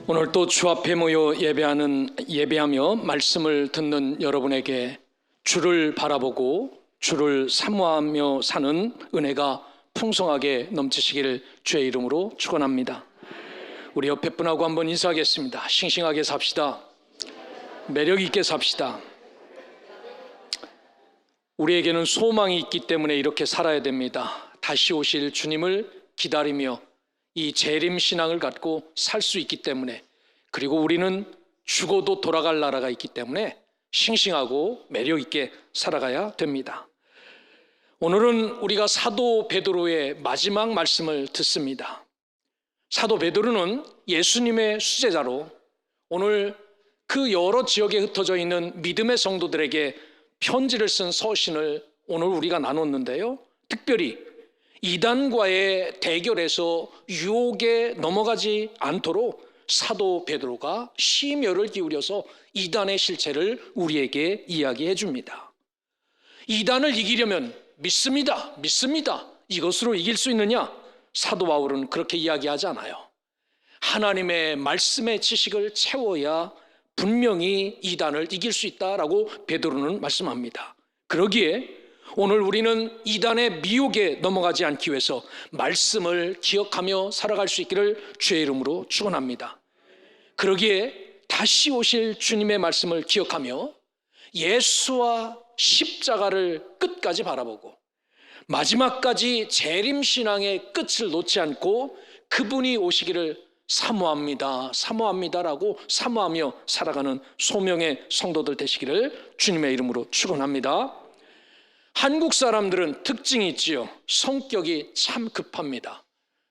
오늘 또 주 앞에 모여 예배하며 말씀을 듣는 여러분에게 주를 바라보고 주를 사모하며 사는 은혜가 풍성하게 넘치시기를 주의 이름으로 축원합니다. 우리 옆에 분하고 한번 인사하겠습니다. 싱싱하게 삽시다. 매력 있게 삽시다. 우리에게는 소망이 있기 때문에 이렇게 살아야 됩니다. 다시 오실 주님을 기다리며 이 재림 신앙을 갖고 살 수 있기 때문에, 그리고 우리는 죽어도 돌아갈 나라가 있기 때문에 싱싱하고 매력 있게 살아가야 됩니다. 오늘은 우리가 사도 베드로의 마지막 말씀을 듣습니다. 사도 베드로는 예수님의 수제자로 오늘 그 여러 지역에 흩어져 있는 믿음의 성도들에게 편지를 쓴 서신을 오늘 우리가 나눴는데요, 특별히 이단과의 대결에서 유혹에 넘어가지 않도록 사도 베드로가 심혈을 기울여서 이단의 실체를 우리에게 이야기해 줍니다. 이단을 이기려면 믿습니다. 이것으로 이길 수 있느냐? 사도 바울은 그렇게 이야기하지 않아요. 하나님의 말씀의 지식을 채워야 분명히 이단을 이길 수 있다라고 베드로는 말씀합니다. 그러기에 오늘 우리는 이단의 미혹에 넘어가지 않기 위해서 말씀을 기억하며 살아갈 수 있기를 주의 이름으로 축원합니다. 그러기에 다시 오실 주님의 말씀을 기억하며 예수와 십자가를 끝까지 바라보고 마지막까지 재림신앙의 끝을 놓지 않고 그분이 오시기를 사모합니다라고 사모하며 살아가는 소명의 성도들 되시기를 주님의 이름으로 축원합니다. 한국 사람들은 특징이 있지요. 성격이 참 급합니다.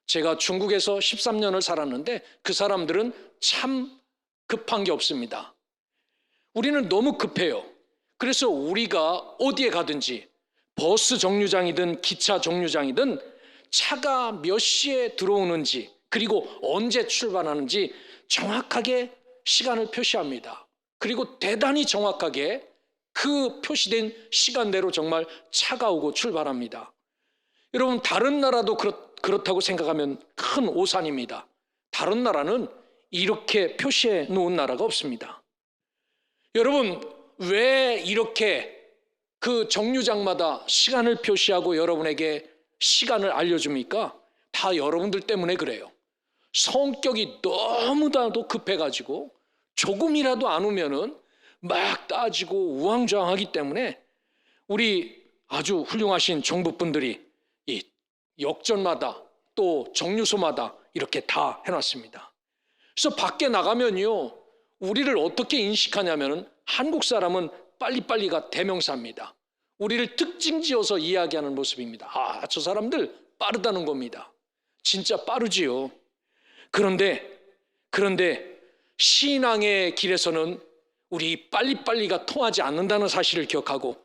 제가 중국에서 13년을 살았는데 그 사람들은 참 급한 게 없습니다. 우리는 너무 급해요. 그래서 우리가 어디에 가든지 버스 정류장이든 기차 정류장이든 차가 몇 시에 들어오는지 그리고 언제 출발하는지 정확하게 시간을 표시합니다. 그리고 대단히 정확하게 그 표시된 시간대로 정말 차가 오고 출발합니다. 여러분, 다른 나라도 그렇다고 생각하면 큰 오산입니다. 다른 나라는 이렇게 표시해 놓은 나라가 없습니다. 여러분, 왜 이렇게 그 정류장마다 시간을 표시하고 여러분에게 시간을 알려줍니까? 다 여러분들 때문에 그래요. 성격이 너무나도 급해가지고 조금이라도 안 오면은 막 따지고 우왕좌왕하기 때문에 우리 아주 훌륭하신 정부분들이 이 역전마다 또 정류소마다 이렇게 다 해놨습니다. 그래서 밖에 나가면요, 우리를 어떻게 인식하냐면은 한국 사람은 빨리빨리가 대명사입니다. 우리를 특징지어서 이야기하는 모습입니다. 아, 저 사람들 빠르다는 겁니다. 진짜 빠르지요. 그런데 신앙의 길에서는 우리 빨리빨리가 통하지 않는다는 사실을 기억하고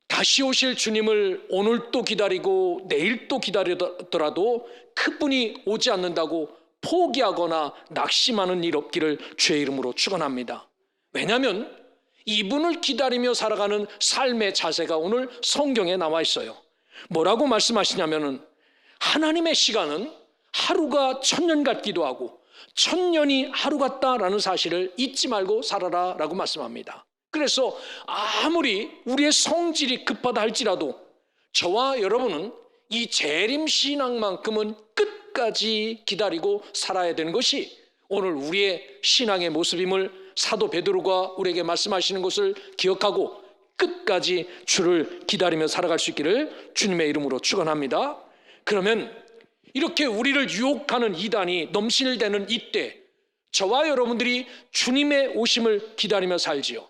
다시 오실 주님을 오늘 또 기다리고 내일 또 기다리더라도 그분이 오지 않는다고 포기하거나 낙심하는 일 없기를 주의 이름으로 축원합니다. 왜냐하면 이분을 기다리며 살아가는 삶의 자세가 오늘 성경에 나와 있어요. 뭐라고 말씀하시냐면은 하나님의 시간은 하루가 천년 같기도 하고 천년이 하루 같다라는 사실을 잊지 말고 살아라 라고 말씀합니다. 그래서 아무리 우리의 성질이 급하다 할지라도 저와 여러분은 이 재림신앙만큼은 끝까지 기다리고 살아야 되는 것이 오늘 우리의 신앙의 모습임을 사도 베드로가 우리에게 말씀하시는 것을 기억하고 끝까지 주를 기다리며 살아갈 수 있기를 주님의 이름으로 축원합니다. 그러면 이렇게 우리를 유혹하는 이단이 넘실대는 이때 저와 여러분들이 주님의 오심을 기다리며 살지요.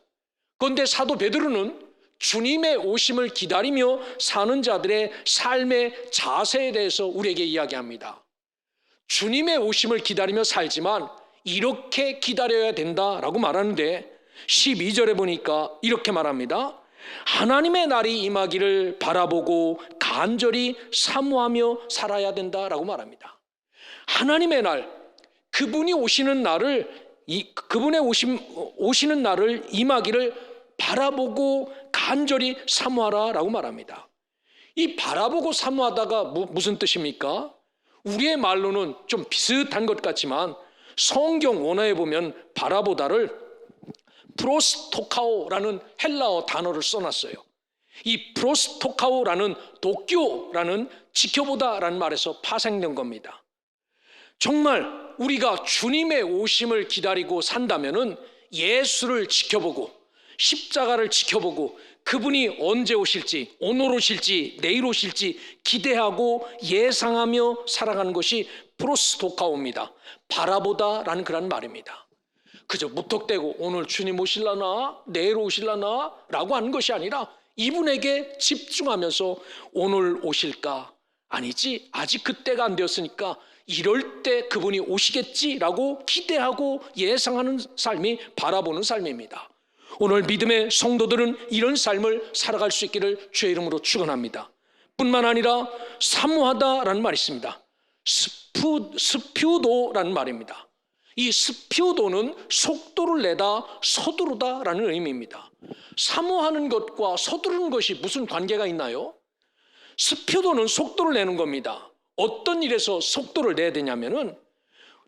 그런데 사도 베드로는 주님의 오심을 기다리며 사는 자들의 삶의 자세에 대해서 우리에게 이야기합니다. 주님의 오심을 기다리며 살지만 이렇게 기다려야 된다라고 말하는데 12절에 보니까 이렇게 말합니다. 하나님의 날이 임하기를 바라보고 간절히 사모하며 살아야 된다라고 말합니다. 하나님의 날, 그분이 오시는 날을 오시는 날을 임하기를 바라보고 간절히 사모하라라고 말합니다. 이 바라보고 사모하다가 무슨 뜻입니까? 우리의 말로는 좀 비슷한 것 같지만 성경 원어에 보면 바라보다를 프로스토카오라는 헬라어 단어를 써놨어요. 이 프로스토카오라는 도쿄라는 지켜보다라는 말에서 파생된 겁니다. 정말 우리가 주님의 오심을 기다리고 산다면은 예수를 지켜보고 십자가를 지켜보고 그분이 언제 오실지, 오늘 오실지, 내일 오실지 기대하고 예상하며 살아가는 것이 프로스토카오입니다. 바라보다라는 그런 말입니다. 그저 무턱대고 오늘 주님 오실라나 내일 오실라나 라고 하는 것이 아니라 이분에게 집중하면서 오늘 오실까? 아니지, 아직 그때가 안 되었으니까 이럴 때 그분이 오시겠지라고 기대하고 예상하는 삶이 바라보는 삶입니다. 오늘 믿음의 성도들은 이런 삶을 살아갈 수 있기를 주의 이름으로 축원합니다. 뿐만 아니라 사모하다라는 말이 있습니다. 스퓨도라는 말입니다. 이 스퓨도는 속도를 내다, 서두르다라는 의미입니다. 사모하는 것과 서두르는 것이 무슨 관계가 있나요? 스퓨도는 속도를 내는 겁니다. 어떤 일에서 속도를 내야 되냐면은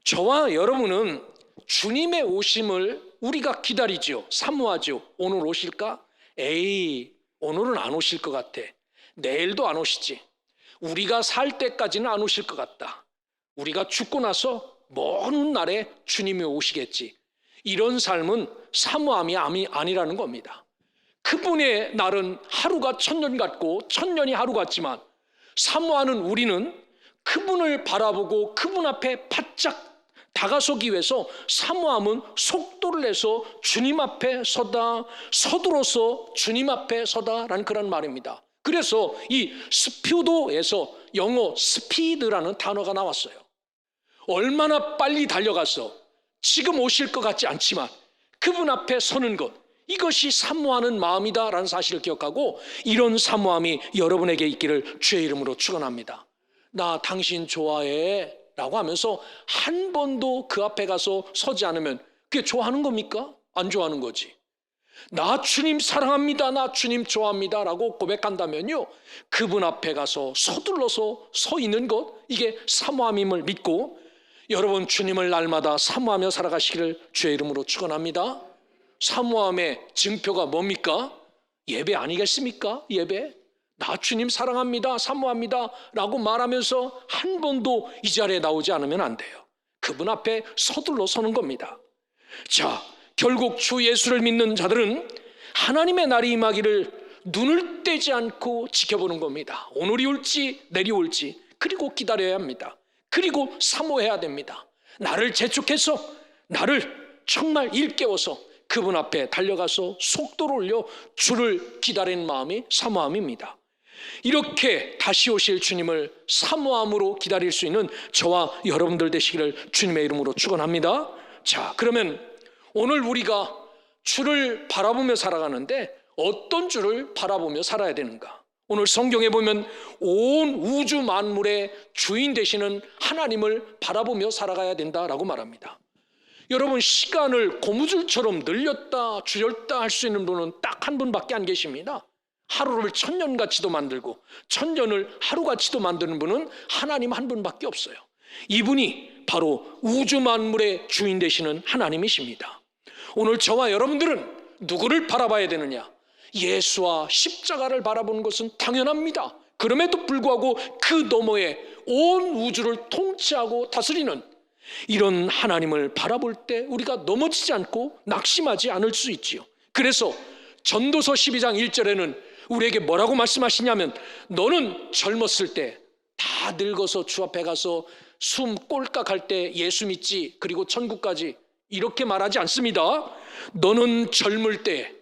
저와 여러분은 주님의 오심을 우리가 기다리죠. 사모하죠. 오늘 오실까? 에이, 오늘은 안 오실 것 같아. 내일도 안 오시지. 우리가 살 때까지는 안 오실 것 같다. 우리가 죽고 나서 먼 날에 주님이 오시겠지. 이런 삶은 사모함이 아니라는 겁니다. 그분의 날은 하루가 천년 같고 천년이 하루 같지만 사모하는 우리는 그분을 바라보고 그분 앞에 바짝 다가서기 위해서 사모함은 속도를 내서 주님 앞에 서다, 서둘러서 주님 앞에 서다라는 그런 말입니다. 그래서 이 스피드에서 영어 스피드라는 단어가 나왔어요. 얼마나 빨리 달려가서 지금 오실 것 같지 않지만 그분 앞에 서는 것, 이것이 사모하는 마음이다라는 사실을 기억하고 이런 사모함이 여러분에게 있기를 주의 이름으로 축원합니다. 나 당신 좋아해 라고 하면서 한 번도 그 앞에 가서 서지 않으면 그게 좋아하는 겁니까? 안 좋아하는 거지. 나 주님 사랑합니다, 나 주님 좋아합니다 라고 고백한다면요, 그분 앞에 가서 서둘러서 서 있는 것, 이게 사모함임을 믿고 여러분 주님을 날마다 사모하며 살아가시기를 주의 이름으로 축원합니다. 사모함의 증표가 뭡니까? 예배 아니겠습니까? 예배. 나 주님 사랑합니다, 사모합니다 라고 말하면서 한 번도 이 자리에 나오지 않으면 안 돼요. 그분 앞에 서둘러 서는 겁니다. 자, 결국 주 예수를 믿는 자들은 하나님의 날이 임하기를 눈을 떼지 않고 지켜보는 겁니다. 오늘이 올지 내일이 올지, 그리고 기다려야 합니다. 그리고 사모해야 됩니다. 나를 재촉해서, 나를 정말 일깨워서 그분 앞에 달려가서 속도를 올려 주를 기다리는 마음이 사모함입니다. 이렇게 다시 오실 주님을 사모함으로 기다릴 수 있는 저와 여러분들 되시기를 주님의 이름으로 축원합니다. 자, 그러면 오늘 우리가 주를 바라보며 살아가는데 어떤 주를 바라보며 살아야 되는가? 오늘 성경에 보면 온 우주 만물의 주인 되시는 하나님을 바라보며 살아가야 된다라고 말합니다. 여러분, 시간을 고무줄처럼 늘렸다 줄였다 할 수 있는 분은 딱 한 분밖에 안 계십니다. 하루를 천년같이도 만들고 천년을 하루같이도 만드는 분은 하나님 한 분밖에 없어요. 이분이 바로 우주 만물의 주인 되시는 하나님이십니다. 오늘 저와 여러분들은 누구를 바라봐야 되느냐? 예수와 십자가를 바라보는 것은 당연합니다. 그럼에도 불구하고 그 너머에 온 우주를 통치하고 다스리는 이런 하나님을 바라볼 때 우리가 넘어지지 않고 낙심하지 않을 수 있지요. 그래서 전도서 12장 1절에는 우리에게 뭐라고 말씀하시냐면, 너는 젊었을 때 다 늙어서 주 앞에 가서 숨 꼴깍할 때 예수 믿지, 그리고 천국까지, 이렇게 말하지 않습니다. 너는 젊을 때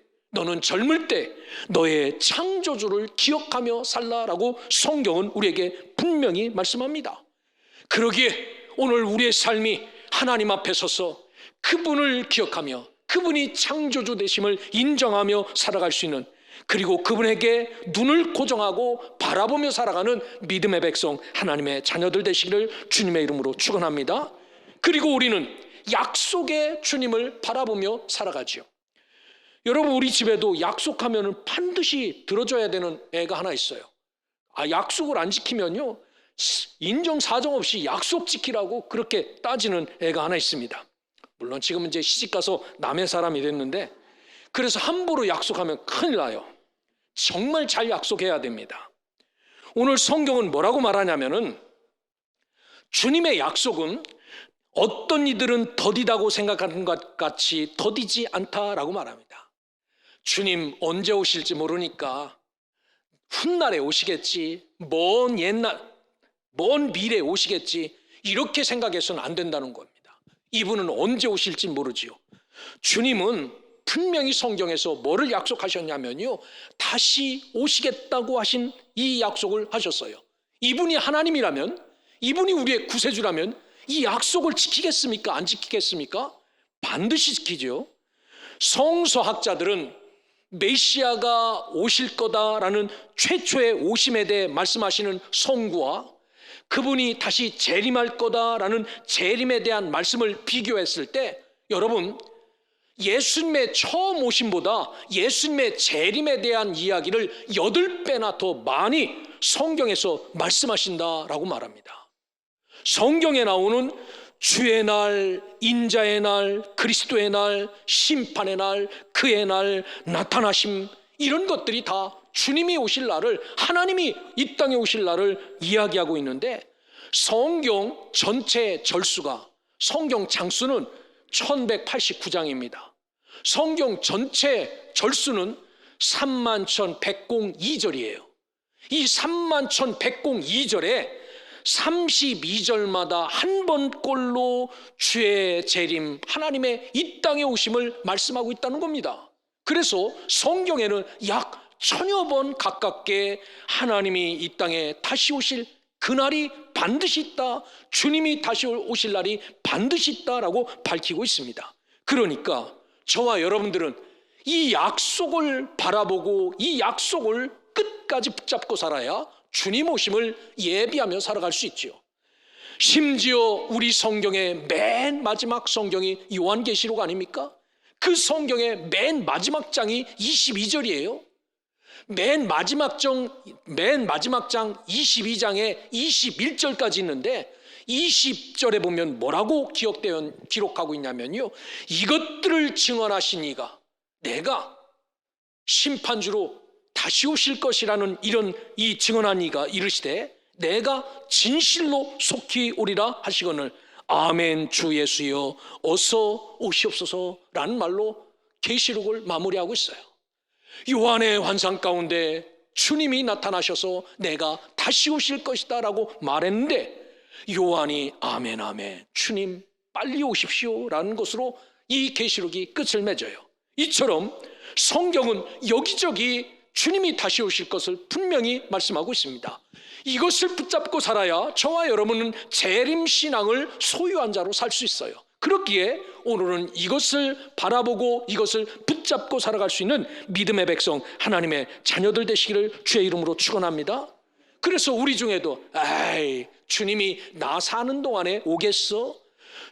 너의 창조주를 기억하며 살라라고 성경은 우리에게 분명히 말씀합니다. 그러기에 오늘 우리의 삶이 하나님 앞에 서서 그분을 기억하며 그분이 창조주 되심을 인정하며 살아갈 수 있는, 그리고 그분에게 눈을 고정하고 바라보며 살아가는 믿음의 백성, 하나님의 자녀들 되시기를 주님의 이름으로 축원합니다. 그리고 우리는 약속의 주님을 바라보며 살아가지요. 여러분, 우리 집에도 약속하면 반드시 들어줘야 되는 애가 하나 있어요. 약속을 안 지키면요, 인정사정 없이 약속 지키라고 그렇게 따지는 애가 하나 있습니다. 물론 지금은 이제 시집가서 남의 사람이 됐는데, 그래서 함부로 약속하면 큰일 나요. 정말 잘 약속해야 됩니다. 오늘 성경은 뭐라고 말하냐면은, 주님의 약속은 어떤 이들은 더디다고 생각하는 것 같이 더디지 않다라고 말합니다. 주님 언제 오실지 모르니까 훗날에 오시겠지, 먼 미래에 오시겠지, 이렇게 생각해서는 안 된다는 겁니다. 이분은 언제 오실지 모르지요. 주님은 분명히 성경에서 뭐를 약속하셨냐면요, 다시 오시겠다고 하신 이 약속을 하셨어요. 이분이 하나님이라면, 이분이 우리의 구세주라면 이 약속을 지키겠습니까? 안 지키겠습니까? 반드시 지키죠. 성서학자들은 메시아가 오실 거다라는 최초의 오심에 대해 말씀하시는 성구와 그분이 다시 재림할 거다라는 재림에 대한 말씀을 비교했을 때, 여러분, 예수님의 처음 오심보다 예수님의 재림에 대한 이야기를 8배나 더 많이 성경에서 말씀하신다라고 말합니다. 성경에 나오는 주의 날, 인자의 날, 그리스도의 날, 심판의 날, 그의 날, 나타나심, 이런 것들이 다 주님이 오실 날을, 하나님이 이 땅에 오실 날을 이야기하고 있는데, 성경 전체 절수가, 성경 장수는 1189장입니다. 성경 전체 절수는 31,102절이에요. 이 31,102절에 32절마다 한 번꼴로 주의 재림, 하나님의 이 땅에 오심을 말씀하고 있다는 겁니다. 그래서 성경에는 약 1000여 번 가깝게 하나님이 이 땅에 다시 오실 그날이 반드시 있다, 주님이 다시 오실 날이 반드시 있다라고 밝히고 있습니다. 그러니까 저와 여러분들은 이 약속을 바라보고 이 약속을 끝까지 붙잡고 살아야 주님 오심을 예비하며 살아갈 수 있죠. 심지어 우리 성경의 맨 마지막 성경이 요한계시록 아닙니까? 그 성경의 맨 마지막 장이 22절이에요. 맨 마지막 장 22장에 21절까지 있는데, 20절에 보면 뭐라고 기록하고 있냐면요, 이것들을 증언하신 이가, 내가 심판주로 다시 오실 것이라는 이런 이 증언한 이가 이르시되, 내가 진실로 속히 오리라 하시거늘 아멘 주 예수여 어서 오시옵소서라는 말로 계시록을 마무리하고 있어요. 요한의 환상 가운데 주님이 나타나셔서 내가 다시 오실 것이다 라고 말했는데, 요한이 아멘 아멘 주님 빨리 오십시오 라는 것으로 이 계시록이 끝을 맺어요. 이처럼 성경은 여기저기 주님이 다시 오실 것을 분명히 말씀하고 있습니다. 이것을 붙잡고 살아야 저와 여러분은 재림신앙을 소유한 자로 살 수 있어요. 그렇기에 오늘은 이것을 바라보고 이것을 붙잡고 살아갈 수 있는 믿음의 백성, 하나님의 자녀들 되시기를 주의 이름으로 축원합니다. 그래서 우리 중에도 주님이 나 사는 동안에 오겠어?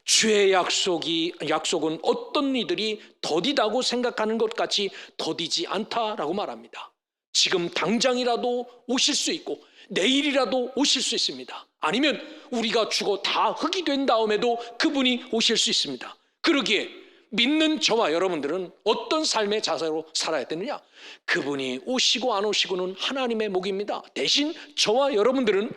주의 약속은 어떤 이들이 더디다고 생각하는 것 같이 더디지 않다라고 말합니다. 지금 당장이라도 오실 수 있고 내일이라도 오실 수 있습니다. 아니면 우리가 죽어 다 흙이 된 다음에도 그분이 오실 수 있습니다. 그러기에 믿는 저와 여러분들은 어떤 삶의 자세로 살아야 되느냐? 그분이 오시고 안 오시고는 하나님의 몫입니다. 대신 저와 여러분들은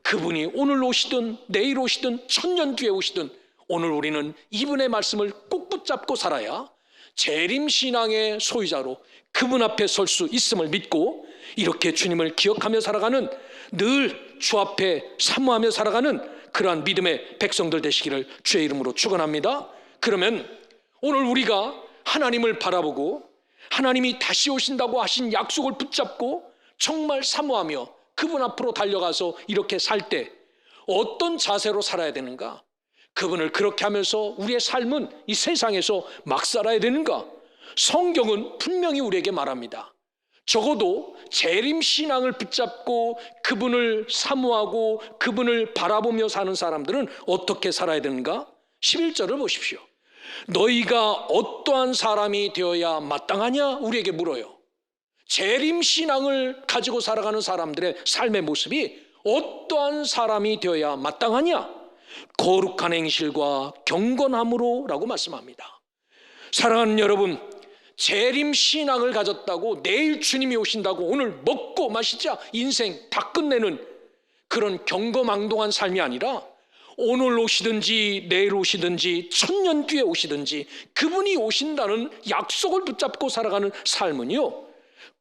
그분이 오늘 오시든 내일 오시든 천년 뒤에 오시든 오늘 우리는 이분의 말씀을 꼭 붙잡고 살아야 재림신앙의 소유자로 그분 앞에 설 수 있음을 믿고, 이렇게 주님을 기억하며 살아가는, 늘 주 앞에 사모하며 살아가는 그러한 믿음의 백성들 되시기를 주의 이름으로 축원합니다. 그러면 오늘 우리가 하나님을 바라보고 하나님이 다시 오신다고 하신 약속을 붙잡고 정말 사모하며 그분 앞으로 달려가서 이렇게 살 때 어떤 자세로 살아야 되는가? 그분을 그렇게 하면서 우리의 삶은 이 세상에서 막 살아야 되는가? 성경은 분명히 우리에게 말합니다. 적어도 재림신앙을 붙잡고 그분을 사모하고 그분을 바라보며 사는 사람들은 어떻게 살아야 되는가? 11절을 보십시오. 너희가 어떠한 사람이 되어야 마땅하냐? 우리에게 물어요. 재림신앙을 가지고 살아가는 사람들의 삶의 모습이 어떠한 사람이 되어야 마땅하냐? 거룩한 행실과 경건함으로 라고 말씀합니다. 사랑하는 여러분, 재림 신앙을 가졌다고 내일 주님이 오신다고 오늘 먹고 마시자 인생 다 끝내는 그런 경거망동한 삶이 아니라 오늘 오시든지 내일 오시든지 천년 뒤에 오시든지 그분이 오신다는 약속을 붙잡고 살아가는 삶은요,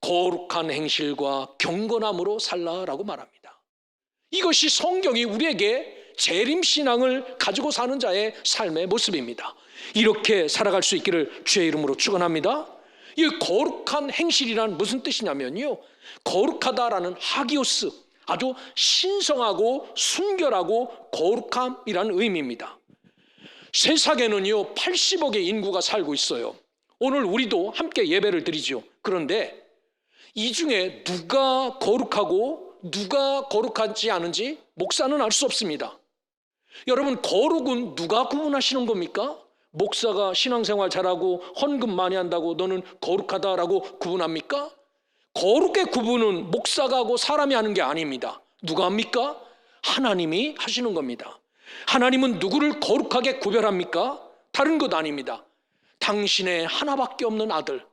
거룩한 행실과 경건함으로 살라라고 말합니다. 이것이 성경이 우리에게 재림신앙을 가지고 사는 자의 삶의 모습입니다. 이렇게 살아갈 수 있기를 주의 이름으로 축원합니다. 이 거룩한 행실이란 무슨 뜻이냐면요, 거룩하다라는 하기오스, 아주 신성하고 순결하고 거룩함이라는 의미입니다. 세상에는요 80억의 인구가 살고 있어요. 오늘 우리도 함께 예배를 드리죠. 그런데 이 중에 누가 거룩하고 누가 거룩하지 않은지 목사는 알 수 없습니다. 여러분, 거룩은 누가 구분하시는 겁니까? 목사가 신앙생활 잘하고 헌금 많이 한다고 너는 거룩하다라고 구분합니까? 거룩의 구분은 목사가 하고 사람이 하는 게 아닙니다. 누가 합니까? 하나님이 하시는 겁니다. 하나님은 누구를 거룩하게 구별합니까? 다른 것 아닙니다. 당신의 하나밖에 없는 아들,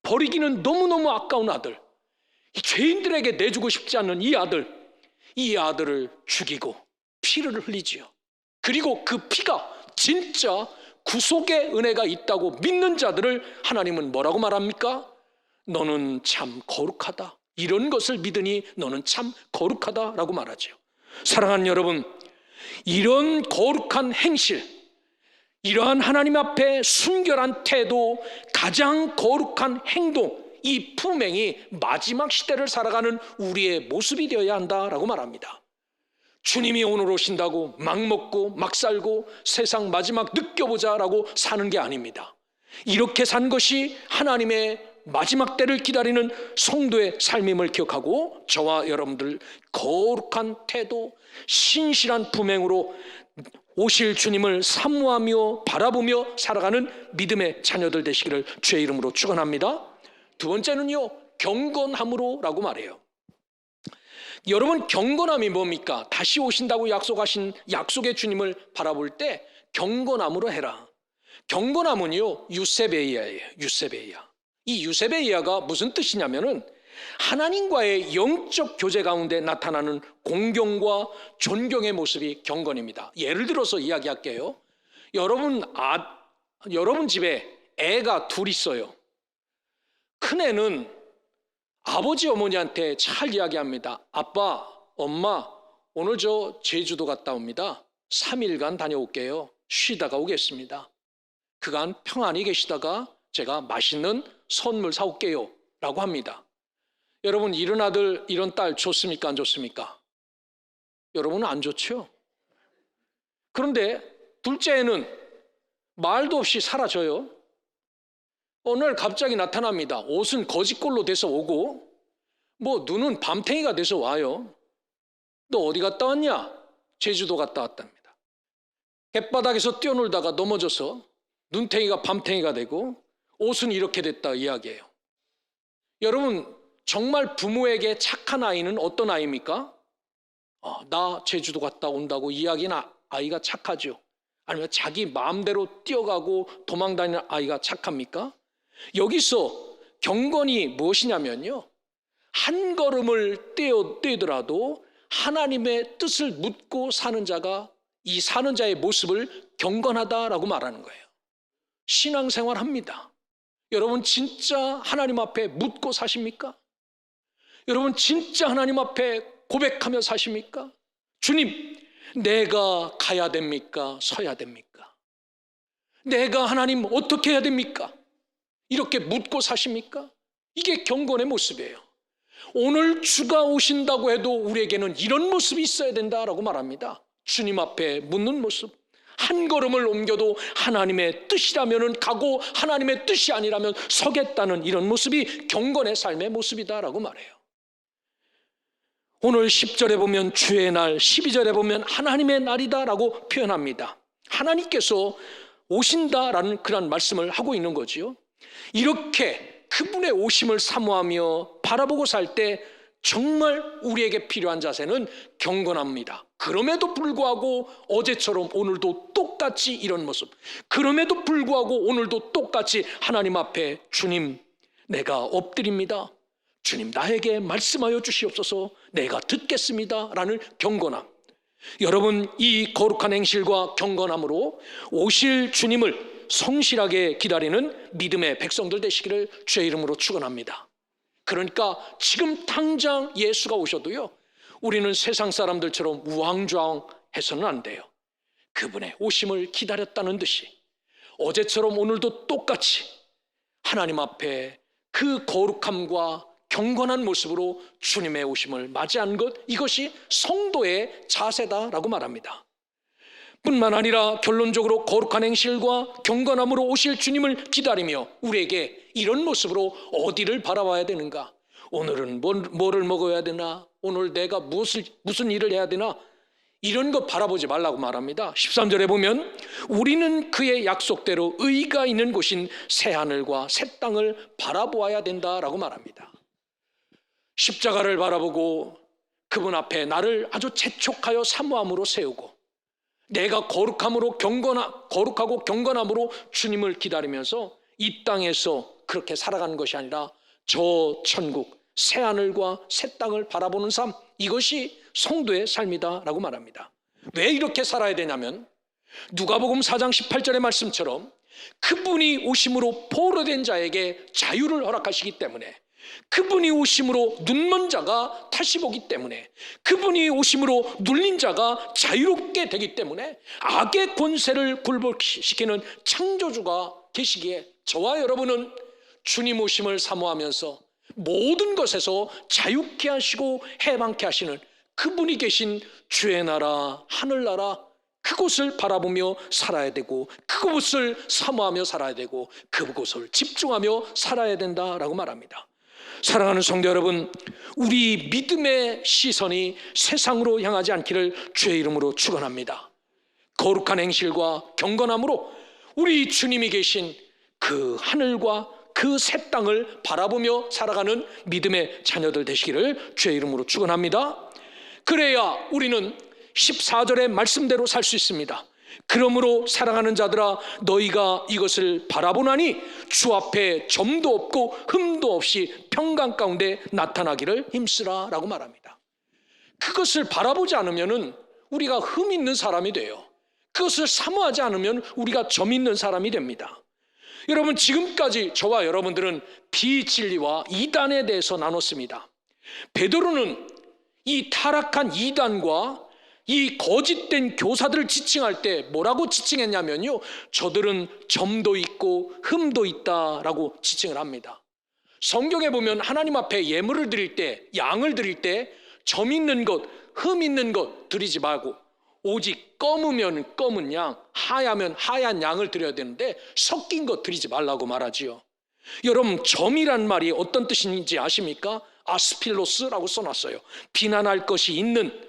버리기는 너무너무 아까운 아들, 죄인들에게 내주고 싶지 않는 이 아들을 죽이고 피를 흘리지요. 그리고 그 피가 진짜 구속의 은혜가 있다고 믿는 자들을 하나님은 뭐라고 말합니까? 너는 참 거룩하다. 이런 것을 믿으니 너는 참 거룩하다라고 말하죠. 사랑하는 여러분, 이런 거룩한 행실, 이러한 하나님 앞에 순결한 태도, 가장 거룩한 행동, 이 품행이 마지막 시대를 살아가는 우리의 모습이 되어야 한다라고 말합니다. 주님이 오늘 오신다고 막 먹고 막 살고 세상 마지막 느껴보자라고 사는 게 아닙니다. 이렇게 산 것이 하나님의 마지막 때를 기다리는 성도의 삶임을 기억하고 저와 여러분들 거룩한 태도, 신실한 품행으로 오실 주님을 사모하며 바라보며 살아가는 믿음의 자녀들 되시기를 주의 이름으로 축원합니다. 두 번째는요, 경건함으로라고 말해요. 여러분, 경건함이 뭡니까? 다시 오신다고 약속하신 약속의 주님을 바라볼 때 경건함으로 해라. 경건함은요, 유세베이아예요. 유세베이아. 이 유세베이아가 무슨 뜻이냐면은 하나님과의 영적 교제 가운데 나타나는 공경과 존경의 모습이 경건입니다. 예를 들어서 이야기할게요. 여러분 집에 애가 둘 있어요. 큰애는 아버지 어머니한테 잘 이야기합니다. 아빠, 엄마, 오늘 저 제주도 갔다 옵니다. 3일간 다녀올게요. 쉬다가 오겠습니다. 그간 평안히 계시다가 제가 맛있는 선물 사올게요 라고 합니다. 여러분, 이런 아들 이런 딸 좋습니까 안 좋습니까? 여러분은 안 좋죠. 그런데 둘째는 말도 없이 사라져요. 어느 날 갑자기 나타납니다. 옷은 거지꼴로 돼서 오고 눈은 밤탱이가 돼서 와요. 너 어디 갔다 왔냐? 제주도 갔다 왔답니다. 갯바닥에서 뛰어놀다가 넘어져서 눈탱이가 밤탱이가 되고 옷은 이렇게 됐다 이야기해요. 여러분, 정말 부모에게 착한 아이는 어떤 아이입니까? 나 제주도 갔다 온다고 이야기는 아이가 착하죠. 아니면 자기 마음대로 뛰어가고 도망다니는 아이가 착합니까? 여기서 경건이 무엇이냐면요, 한 걸음을 떼더라도 하나님의 뜻을 묻고 사는 자가, 이 사는 자의 모습을 경건하다라고 말하는 거예요. 신앙생활 합니다. 여러분, 진짜 하나님 앞에 묻고 사십니까? 여러분, 진짜 하나님 앞에 고백하며 사십니까? 주님, 내가 가야 됩니까? 서야 됩니까? 내가 하나님 어떻게 해야 됩니까? 이렇게 묻고 사십니까? 이게 경건의 모습이에요. 오늘 주가 오신다고 해도 우리에게는 이런 모습이 있어야 된다라고 말합니다. 주님 앞에 묻는 모습. 한 걸음을 옮겨도 하나님의 뜻이라면 가고 하나님의 뜻이 아니라면 서겠다는 이런 모습이 경건의 삶의 모습이다라고 말해요. 오늘 10절에 보면 주의 날, 12절에 보면 하나님의 날이다라고 표현합니다. 하나님께서 오신다라는 그런 말씀을 하고 있는 거지요. 이렇게 그분의 오심을 사모하며 바라보고 살 때 정말 우리에게 필요한 자세는 경건합니다. 그럼에도 불구하고 어제처럼 오늘도 똑같이 이런 모습, 그럼에도 불구하고 오늘도 똑같이 하나님 앞에 주님, 내가 엎드립니다. 주님, 나에게 말씀하여 주시옵소서. 내가 듣겠습니다. 라는 경건함. 여러분, 이 거룩한 행실과 경건함으로 오실 주님을 성실하게 기다리는 믿음의 백성들 되시기를 주의 이름으로 축원합니다. 그러니까 지금 당장 예수가 오셔도요, 우리는 세상 사람들처럼 우왕좌왕해서는 안 돼요. 그분의 오심을 기다렸다는 듯이 어제처럼 오늘도 똑같이 하나님 앞에 그 거룩함과 경건한 모습으로 주님의 오심을 맞이한 것, 이것이 성도의 자세다라고 말합니다. 뿐만 아니라 결론적으로 거룩한 행실과 경건함으로 오실 주님을 기다리며 우리에게 이런 모습으로 어디를 바라봐야 되는가? 오늘은 뭐를 먹어야 되나? 오늘 내가 무슨 일을 해야 되나? 이런 것 바라보지 말라고 말합니다. 13절에 보면 우리는 그의 약속대로 의가 있는 곳인 새하늘과 새 땅을 바라보아야 된다라고 말합니다. 십자가를 바라보고 그분 앞에 나를 아주 재촉하여 사모함으로 세우고 내가 거룩하고 경건함으로 주님을 기다리면서 이 땅에서 그렇게 살아가는 것이 아니라 저 천국 새하늘과 새 땅을 바라보는 삶, 이것이 성도의 삶이다라고 말합니다. 왜 이렇게 살아야 되냐면 누가복음 4장 18절의 말씀처럼 그분이 오심으로 포로된 자에게 자유를 허락하시기 때문에, 그분이 오심으로 눈먼 자가 다시 보기 때문에, 그분이 오심으로 눌린 자가 자유롭게 되기 때문에 악의 권세를 굴복시키는 창조주가 계시기에 저와 여러분은 주님 오심을 사모하면서 모든 것에서 자유케 하시고 해방케 하시는 그분이 계신 주의 나라, 하늘나라, 그곳을 바라보며 살아야 되고 그곳을 사모하며 살아야 되고 그곳을 집중하며 살아야 된다라고 말합니다. 사랑하는 성도 여러분, 우리 믿음의 시선이 세상으로 향하지 않기를 주의 이름으로 축원합니다. 거룩한 행실과 경건함으로 우리 주님이 계신 그 하늘과 그 새 땅을 바라보며 살아가는 믿음의 자녀들 되시기를 주의 이름으로 축원합니다. 그래야 우리는 14절의 말씀대로 살 수 있습니다. 그러므로 사랑하는 자들아, 너희가 이것을 바라보나니 주 앞에 점도 없고 흠도 없이 평강 가운데 나타나기를 힘쓰라 라고 말합니다. 그것을 바라보지 않으면 우리가 흠 있는 사람이 돼요. 그것을 사모하지 않으면 우리가 점 있는 사람이 됩니다. 여러분, 지금까지 저와 여러분들은 비진리와 이단에 대해서 나눴습니다. 베드로는 이 타락한 이단과 이 거짓된 교사들을 지칭할 때 뭐라고 지칭했냐면요, 저들은 점도 있고 흠도 있다라고 지칭을 합니다. 성경에 보면 하나님 앞에 예물을 드릴 때, 양을 드릴 때 점 있는 것, 흠 있는 것 드리지 말고 오직 검으면 검은 양, 하야면 하얀 양을 드려야 되는데 섞인 것 드리지 말라고 말하지요. 여러분, 점이란 말이 어떤 뜻인지 아십니까? 아스필로스라고 써놨어요. 비난할 것이 있는,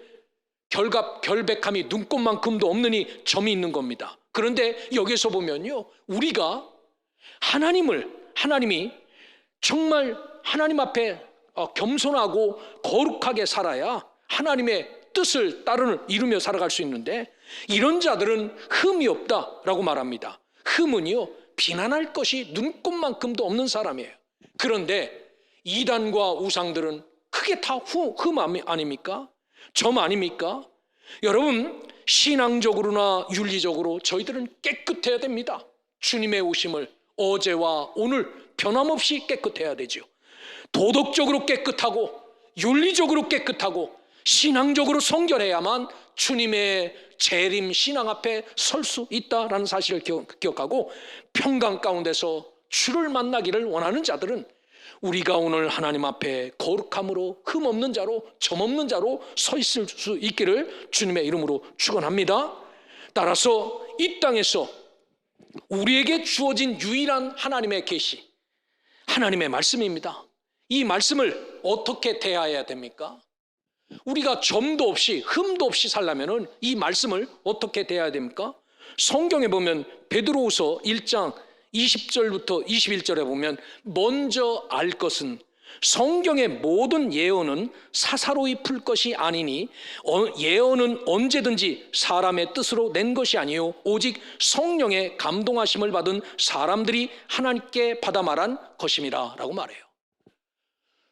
결백함이 눈꽃만큼도 없느니 점이 있는 겁니다. 그런데 여기서 보면요, 우리가 하나님이 정말 하나님 앞에 겸손하고 거룩하게 살아야 하나님의 뜻을 이루며 살아갈 수 있는데, 이런 자들은 흠이 없다라고 말합니다. 흠은요, 비난할 것이 눈꽃만큼도 없는 사람이에요. 그런데 이단과 우상들은 크게 다 흠 아닙니까? 점 아닙니까? 여러분, 신앙적으로나 윤리적으로 저희들은 깨끗해야 됩니다. 주님의 오심을 어제와 오늘 변함없이 깨끗해야 되죠. 도덕적으로 깨끗하고 윤리적으로 깨끗하고 신앙적으로 성결해야만 주님의 재림 신앙 앞에 설 수 있다라는 사실을 기억하고, 평강 가운데서 주를 만나기를 원하는 자들은 우리가 오늘 하나님 앞에 거룩함으로 흠없는 자로 점 없는 자로 서 있을 수 있기를 주님의 이름으로 축원합니다. 따라서 이 땅에서 우리에게 주어진 유일한 하나님의 계시, 하나님의 말씀입니다. 이 말씀을 어떻게 대해야 됩니까? 우리가 점도 없이 흠도 없이 살려면 이 말씀을 어떻게 대해야 됩니까? 성경에 보면 베드로후서 1장 20절부터 21절에 보면 먼저 알 것은 성경의 모든 예언은 사사로이 풀 것이 아니니 예언은 언제든지 사람의 뜻으로 낸 것이 아니요 오직 성령의 감동하심을 받은 사람들이 하나님께 받아 말한 것임이라 라고 말해요.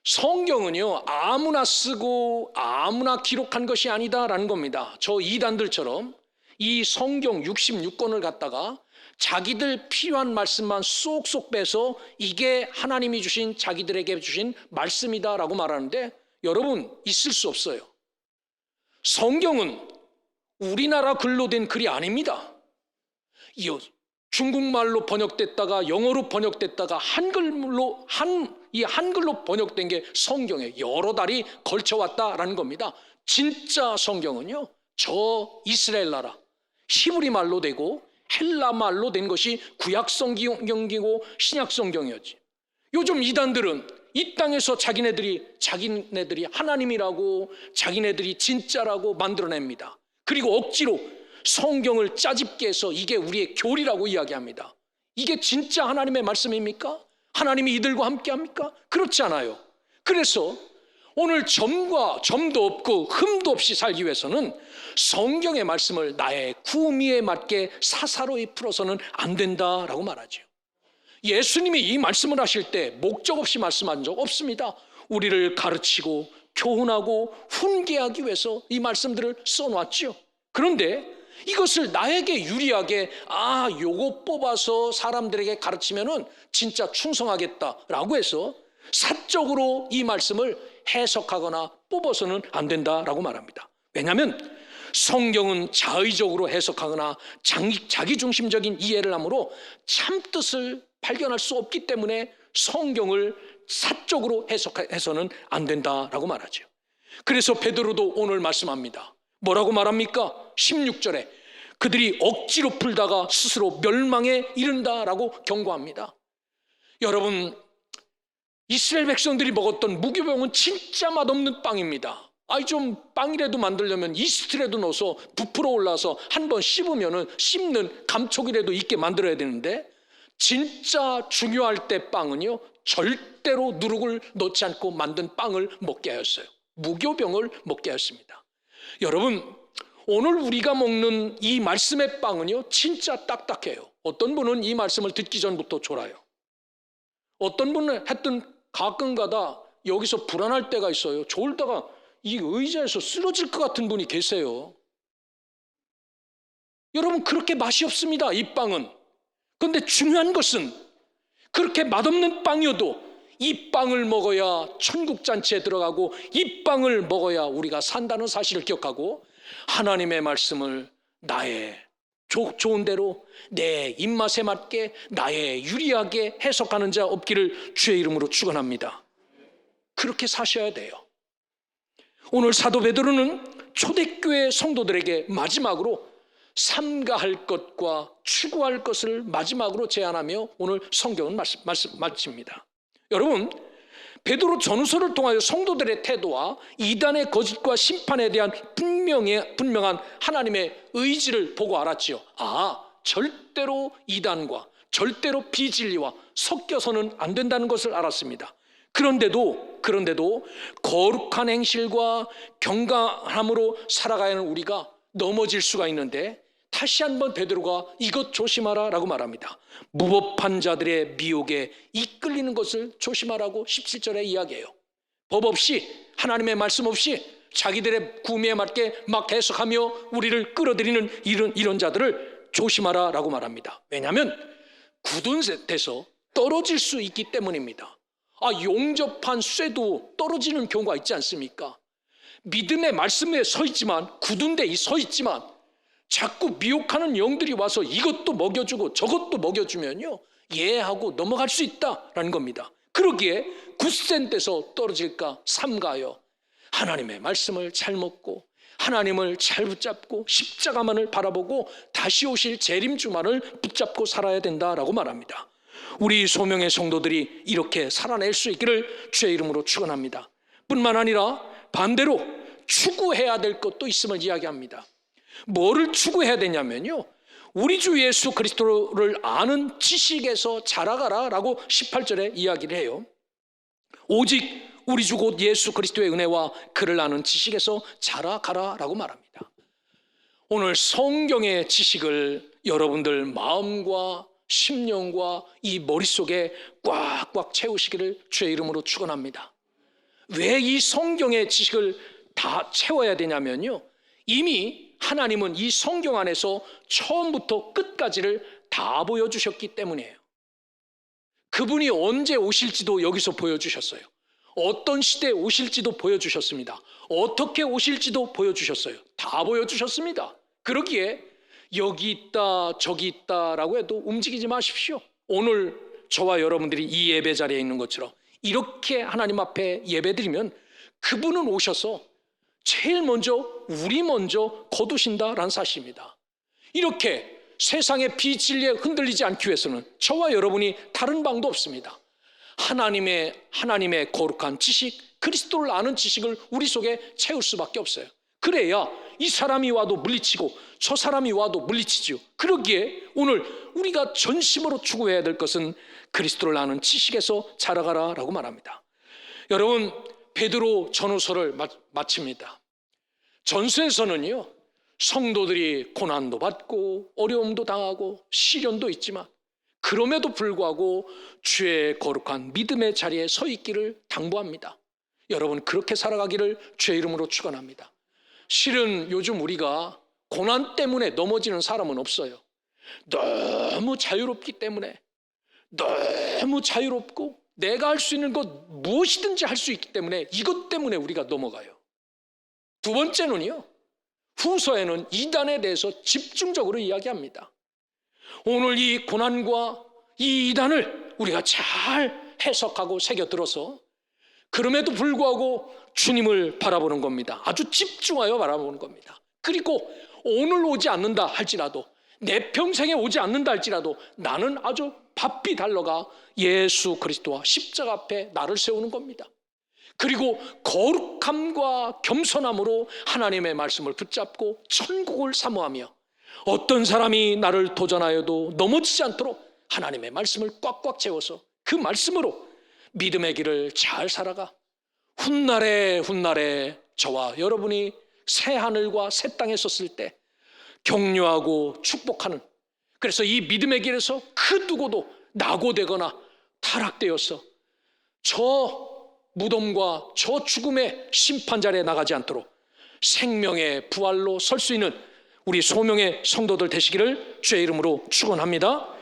성경은요 아무나 쓰고 아무나 기록한 것이 아니다라는 겁니다. 저 이단들처럼 이 성경 66권을 갖다가 자기들 필요한 말씀만 쏙쏙 빼서 이게 하나님이 주신 자기들에게 주신 말씀이다라고 말하는데, 여러분 있을 수 없어요. 성경은 우리나라 글로 된 글이 아닙니다. 중국말로 번역됐다가 영어로 번역됐다가 한글로 번역된 게 성경에 여러 달이 걸쳐왔다라는 겁니다. 진짜 성경은요 저 이스라엘 나라 히브리 말로 되고 헬라 말로 된 것이 구약 성경이고 신약 성경이었지. 요즘 이단들은 이 땅에서 자기네들이 하나님이라고 자기네들이 진짜라고 만들어냅니다. 그리고 억지로 성경을 짜집게 해서 이게 우리의 교리라고 이야기합니다. 이게 진짜 하나님의 말씀입니까? 하나님이 이들과 함께 합니까? 그렇지 않아요. 그래서 오늘 점도 없고 흠도 없이 살기 위해서는 성경의 말씀을 나의 구미에 맞게 사사로이 풀어서는 안 된다라고 말하죠. 예수님이 이 말씀을 하실 때 목적 없이 말씀한 적 없습니다. 우리를 가르치고 교훈하고 훈계하기 위해서 이 말씀들을 써놨죠. 그런데 이것을 나에게 유리하게 요거 뽑아서 사람들에게 가르치면은 진짜 충성하겠다라고 해서 사적으로 이 말씀을 해석하거나 뽑아서는 안 된다라고 말합니다. 왜냐하면 성경은 자의적으로 해석하거나 자기중심적인 이해를 하므로 참뜻을 발견할 수 없기 때문에 성경을 사적으로 해석해서는 안 된다라고 말하죠. 그래서 베드로도 오늘 말씀합니다. 뭐라고 말합니까? 16절에 그들이 억지로 풀다가 스스로 멸망에 이른다라고 경고합니다. 여러분, 이스라엘 백성들이 먹었던 무교병은 진짜 맛없는 빵입니다. 좀 빵이라도 만들려면 이스트라도 넣어서 부풀어 올라서 한번 씹는 감촉이라도 있게 만들어야 되는데, 진짜 중요할 때 빵은요 절대로 누룩을 넣지 않고 만든 빵을 먹게 하였어요. 무교병을 먹게 하였습니다. 여러분, 오늘 우리가 먹는 이 말씀의 빵은요 진짜 딱딱해요. 어떤 분은 이 말씀을 듣기 전부터 졸아요. 어떤 분은 하여튼 가끔가다 여기서 불안할 때가 있어요. 졸다가 이 의자에서 쓰러질 것 같은 분이 계세요. 여러분, 그렇게 맛이 없습니다, 이 빵은. 그런데 중요한 것은 그렇게 맛없는 빵이어도 이 빵을 먹어야 천국잔치에 들어가고 이 빵을 먹어야 우리가 산다는 사실을 기억하고 하나님의 말씀을 나의 좋은 대로 내 입맛에 맞게 나의 유리하게 해석하는 자 없기를 주의 이름으로 축원합니다. 그렇게 사셔야 돼요. 오늘 사도 베드로는 초대교회 성도들에게 마지막으로 삼가할 것과 추구할 것을 마지막으로 제안하며 오늘 성경은 마칩니다. 여러분, 베드로 전후서를 통하여 성도들의 태도와 이단의 거짓과 심판에 대한 분명한 하나님의 의지를 보고 알았지요. 절대로 이단과 절대로 비진리와 섞여서는 안 된다는 것을 알았습니다. 그런데도 거룩한 행실과 경건함으로 살아가야 하는 우리가 넘어질 수가 있는데, 다시 한번 베드로가 이것 조심하라 라고 말합니다. 무법한 자들의 미혹에 이끌리는 것을 조심하라고 17절에 이야기해요. 법 없이, 하나님의 말씀 없이 자기들의 구미에 맞게 막 해석하며 우리를 끌어들이는 이런 자들을 조심하라 라고 말합니다. 왜냐하면 굳은 데서 떨어질 수 있기 때문입니다. 용접한 쇠도 떨어지는 경우가 있지 않습니까? 믿음의 말씀에 서 있지만, 굳은 데 서 있지만 자꾸 미혹하는 영들이 와서 이것도 먹여주고 저것도 먹여주면요 하고 넘어갈 수 있다라는 겁니다. 그러기에 굳센 데서 떨어질까 삼가하여 하나님의 말씀을 잘 먹고 하나님을 잘 붙잡고 십자가만을 바라보고 다시 오실 재림주만을 붙잡고 살아야 된다라고 말합니다. 우리 소명의 성도들이 이렇게 살아낼 수 있기를 주의 이름으로 축원합니다. 뿐만 아니라 반대로 추구해야 될 것도 있음을 이야기합니다. 뭐를 추구해야 되냐면요, 우리 주 예수 그리스도를 아는 지식에서 자라가라 라고 18절에 이야기를 해요. 오직 우리 주 곧 예수 그리스도의 은혜와 그를 아는 지식에서 자라가라라고 말합니다. 오늘 성경의 지식을 여러분들 마음과 심령과 이 머릿속에 꽉꽉 채우시기를 주의 이름으로 축원합니다. 왜 이 성경의 지식을 다 채워야 되냐면요, 이미 하나님은 이 성경 안에서 처음부터 끝까지를 다 보여주셨기 때문이에요. 그분이 언제 오실지도 여기서 보여주셨어요. 어떤 시대에 오실지도 보여주셨습니다. 어떻게 오실지도 보여주셨어요. 다 보여주셨습니다. 그러기에 여기 있다 저기 있다라고 해도 움직이지 마십시오. 오늘 저와 여러분들이 이 예배 자리에 있는 것처럼 이렇게 하나님 앞에 예배드리면 그분은 오셔서 제일 먼저 우리 먼저 거두신다라는 사실입니다. 이렇게 세상의 비진리에 흔들리지 않기 위해서는 저와 여러분이 다른 방도 없습니다. 하나님의 거룩한 지식, 그리스도를 아는 지식을 우리 속에 채울 수밖에 없어요. 그래야 이 사람이 와도 물리치고 저 사람이 와도 물리치죠. 그러기에 오늘 우리가 전심으로 추구해야 될 것은 그리스도를 아는 지식에서 자라가라라고 말합니다. 여러분, 베드로 전후서를 마칩니다. 전서에서는요, 성도들이 고난도 받고 어려움도 당하고 시련도 있지만 그럼에도 불구하고 주의 거룩한 믿음의 자리에 서 있기를 당부합니다. 여러분, 그렇게 살아가기를 주의 이름으로 축원합니다. 실은 요즘 우리가 고난 때문에 넘어지는 사람은 없어요. 너무 자유롭기 때문에, 너무 자유롭고 내가 할 수 있는 것 무엇이든지 할 수 있기 때문에 이것 때문에 우리가 넘어가요. 두 번째는요, 후서에는 이단에 대해서 집중적으로 이야기합니다. 오늘 이 고난과 이 이단을 우리가 잘 해석하고 새겨들어서 그럼에도 불구하고 주님을 바라보는 겁니다. 아주 집중하여 바라보는 겁니다. 그리고 오늘 오지 않는다 할지라도, 내 평생에 오지 않는다 할지라도 나는 아주 바삐 달려가 예수 그리스도와 십자가 앞에 나를 세우는 겁니다. 그리고 거룩함과 겸손함으로 하나님의 말씀을 붙잡고 천국을 사모하며 어떤 사람이 나를 도전하여도 넘어지지 않도록 하나님의 말씀을 꽉꽉 채워서 그 말씀으로 믿음의 길을 잘 살아가 훗날에 저와 여러분이 새 하늘과 새 땅에 섰을 때 격려하고 축복하는, 그래서 이 믿음의 길에서 그 누구도 낙오되거나 타락되어서 저 무덤과 저 죽음의 심판자리에 나가지 않도록 생명의 부활로 설 수 있는 우리 소명의 성도들 되시기를 주의 이름으로 축원합니다.